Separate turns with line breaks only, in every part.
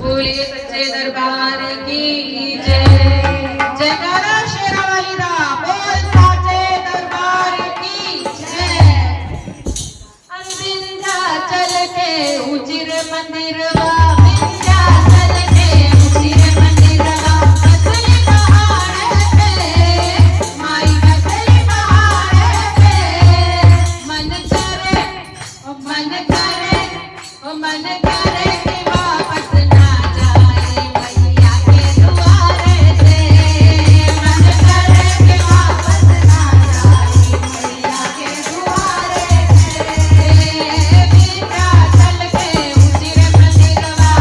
बोलिए सच्चे दरबार की जय। जयकारा शेरावाली दा बोल साचे दरबार की जय। विंध्याचल के उजिर मंदिरवा, विंध्याचल के उजिर मंदिरवा, बसली पहाड़ पे माई, बसली पहाड़ पे। मन करे ओ मन करे ओ मन करे कि वापस ना जाए मैया के दुआरे से। मन करे कि वापस ना जाए मैया के दुआरे से। विंध्याचल के उजिर मंदिरवा,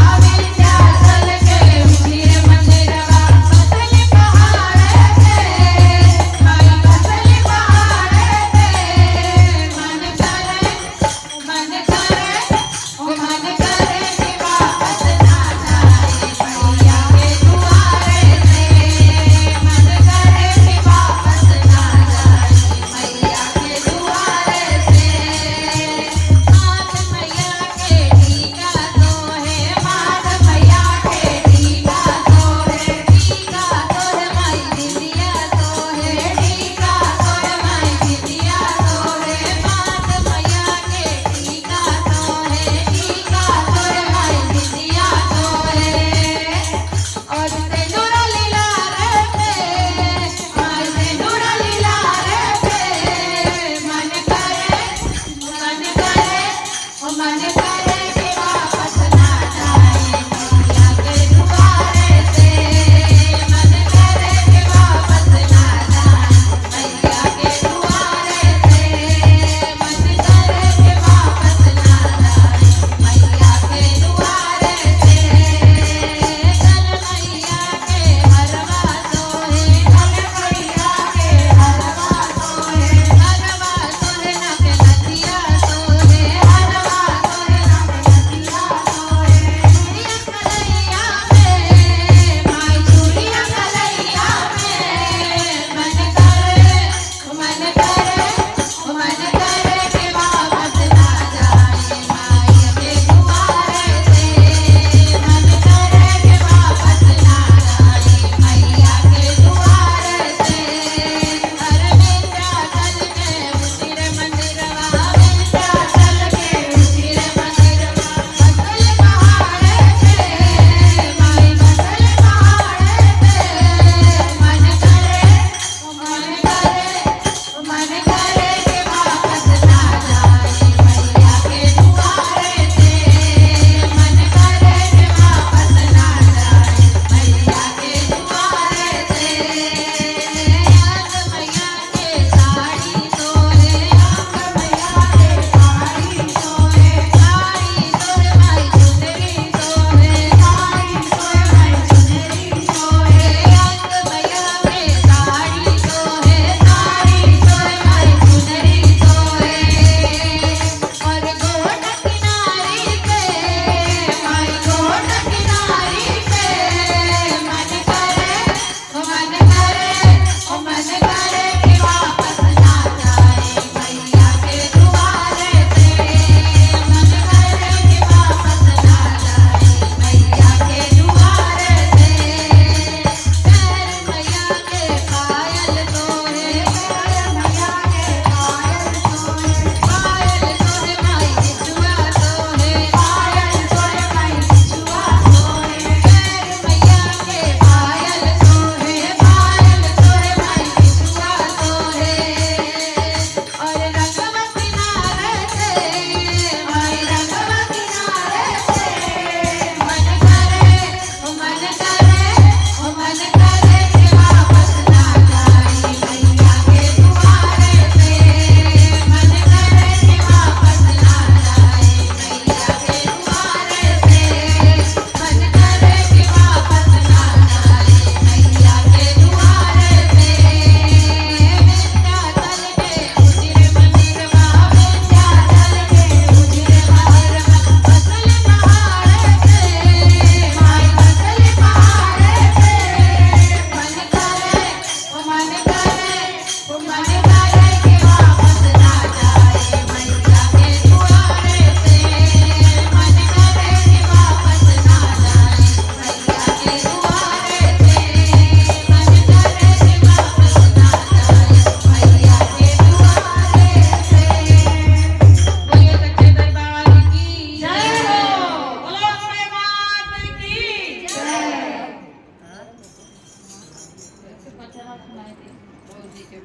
पचरा सुनाई दे,
रोजी के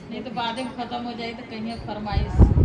नहीं तो बाद में खत्म हो जाए तो कहीं फरमाइश